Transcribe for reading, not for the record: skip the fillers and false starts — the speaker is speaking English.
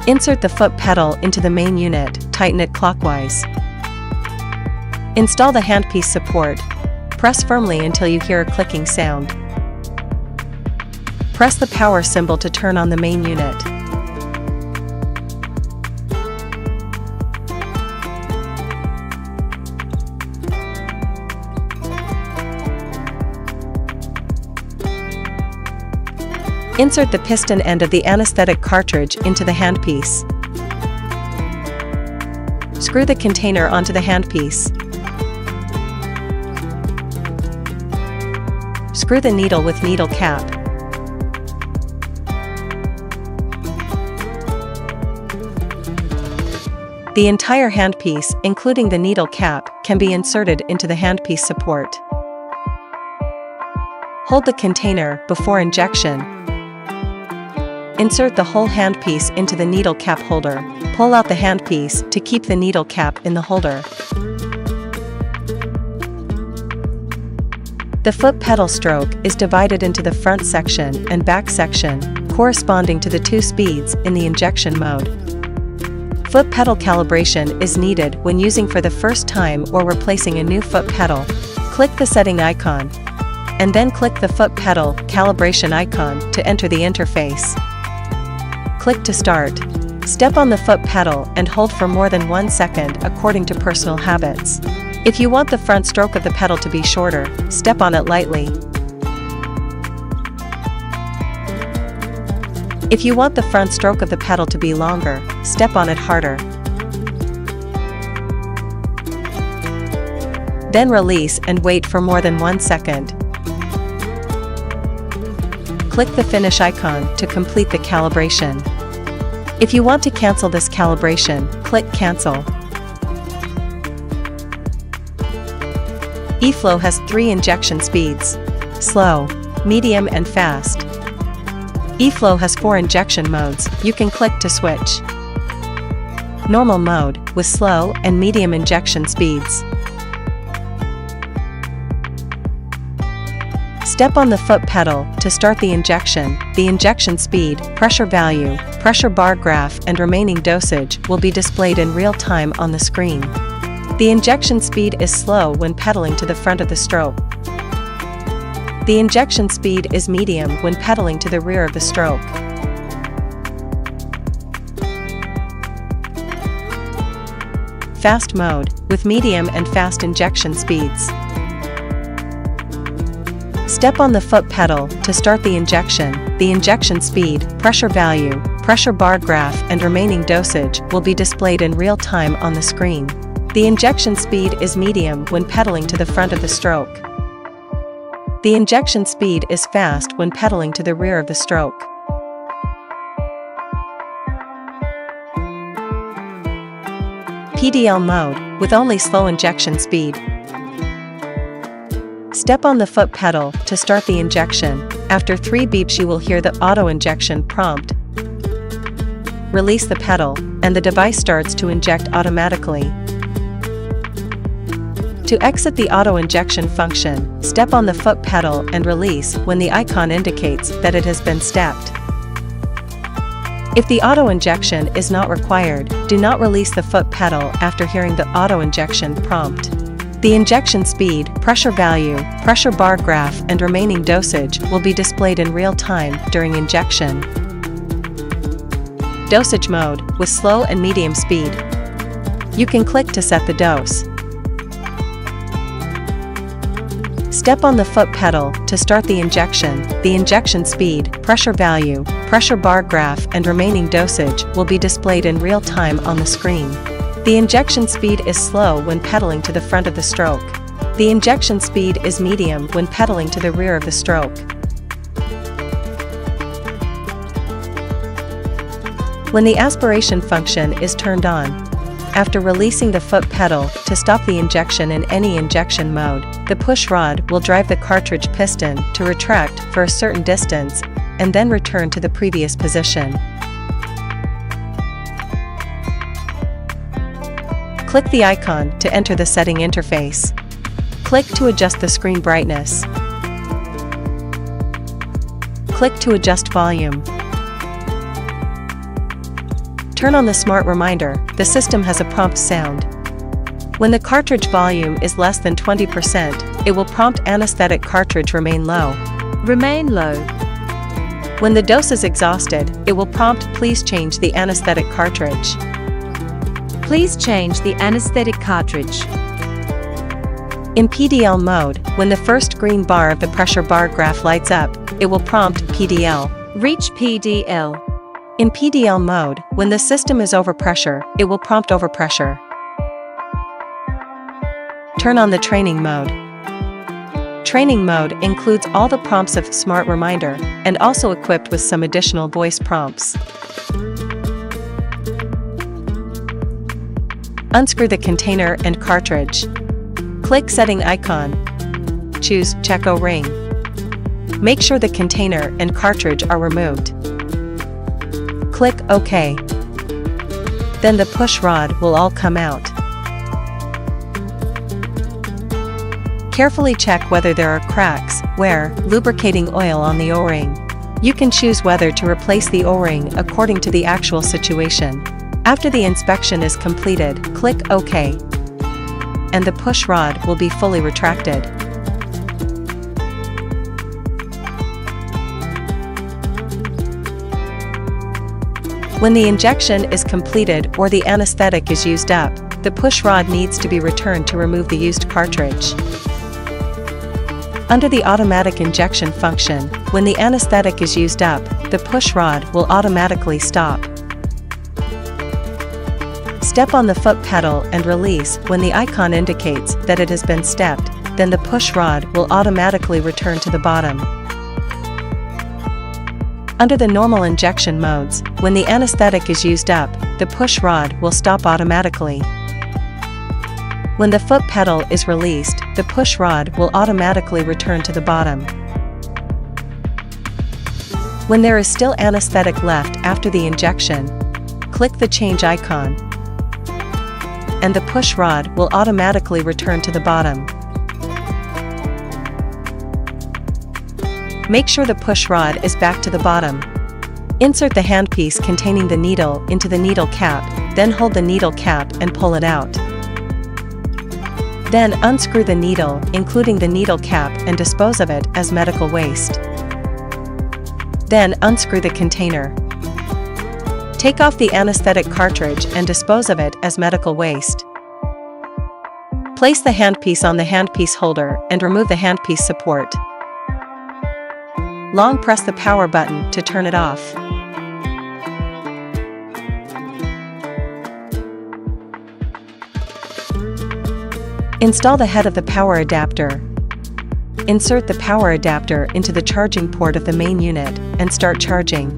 Insert the foot pedal into the main unit, tighten it clockwise. Install the handpiece support. Press firmly until you hear a clicking sound. Press the power symbol to turn on the main unit. Insert the piston end of the anesthetic cartridge into the handpiece. Screw the container onto the handpiece. Screw the needle with needle cap. The entire handpiece, including the needle cap, can be inserted into the handpiece support. Hold the container before injection. Insert the whole handpiece into the needle cap holder. Pull out the handpiece to keep the needle cap in the holder. The foot pedal stroke is divided into the front section and back section, corresponding to the two speeds in the injection mode. Foot pedal calibration is needed when using for the first time or replacing a new foot pedal. Click the setting icon, and then click the foot pedal calibration icon to enter the interface. Click to start. Step on the foot pedal and hold for more than 1 second according to personal habits. If you want the front stroke of the pedal to be shorter, step on it lightly. If you want the front stroke of the pedal to be longer, step on it harder. Then release and wait for more than 1 second. Click the finish icon to complete the calibration. If you want to cancel this calibration, click Cancel. eFlow has 3 injection speeds: slow, medium and fast. eFlow has 4 injection modes. You can click to switch. Normal mode, with slow and medium injection speeds. Step on the foot pedal to start the injection. The injection speed, pressure value, pressure bar graph and remaining dosage will be displayed in real time on the screen. The injection speed is slow when pedaling to the front of the stroke. The injection speed is medium when pedaling to the rear of the stroke. Fast mode, with medium and fast injection speeds. Step on the foot pedal to start the injection. The injection speed, pressure value, pressure bar graph and remaining dosage will be displayed in real time on the screen. The injection speed is medium when pedaling to the front of the stroke. The injection speed is fast when pedaling to the rear of the stroke. PDL mode, with only slow injection speed. Step on the foot pedal to start the injection. After 3 beeps you will hear the auto injection prompt. Release the pedal, and the device starts to inject automatically. To exit the auto injection function, step on the foot pedal and release when the icon indicates that it has been stepped. If the auto injection is not required, do not release the foot pedal after hearing the auto injection prompt. The injection speed, pressure value, pressure bar graph and remaining dosage will be displayed in real time during injection. Dosage mode, with slow and medium speed. You can click to set the dose. Step on the foot pedal to start the injection. The injection speed, pressure value, pressure bar graph and remaining dosage will be displayed in real time on the screen. The injection speed is slow when pedaling to the front of the stroke. The injection speed is medium when pedaling to the rear of the stroke. When the aspiration function is turned on, after releasing the foot pedal to stop the injection in any injection mode, the push rod will drive the cartridge piston to retract for a certain distance and then return to the previous position. Click the icon to enter the setting interface. Click to adjust the screen brightness. Click to adjust volume. Turn on the smart reminder. The system has a prompt sound. When the cartridge volume is less than 20%, it will prompt anesthetic cartridge remain low. Remain low. When the dose is exhausted, it will prompt please change the anesthetic cartridge. Please change the anesthetic cartridge. In PDL mode, when the first green bar of the pressure bar graph lights up, it will prompt PDL. Reach PDL. In PDL mode, when the system is overpressure, it will prompt overpressure. Turn on the training mode. Training mode includes all the prompts of Smart Reminder, and also equipped with some additional voice prompts. Unscrew the container and cartridge. Click Setting icon. Choose Check O-ring. Make sure the container and cartridge are removed. Click OK. Then the push rod will all come out. Carefully check whether there are cracks, wear, lubricating oil on the O-ring. You can choose whether to replace the O-ring according to the actual situation. After the inspection is completed, click OK. And the push rod will be fully retracted. When the injection is completed or the anesthetic is used up, the push rod needs to be returned to remove the used cartridge. Under the automatic injection function, when the anesthetic is used up, the push rod will automatically stop. Step on the foot pedal and release when the icon indicates that it has been stepped, then the push rod will automatically return to the bottom. Under the normal injection modes, when the anesthetic is used up, the push rod will stop automatically. When the foot pedal is released, the push rod will automatically return to the bottom. When there is still anesthetic left after the injection, click the change icon, and the push rod will automatically return to the bottom. Make sure the push rod is back to the bottom. Insert the handpiece containing the needle into the needle cap, then hold the needle cap and pull it out. Then unscrew the needle, including the needle cap, and dispose of it as medical waste. Then unscrew the container. Take off the anesthetic cartridge and dispose of it as medical waste. Place the handpiece on the handpiece holder and remove the handpiece support. Long press the power button to turn it off. Install the head of the power adapter. Insert the power adapter into the charging port of the main unit and start charging.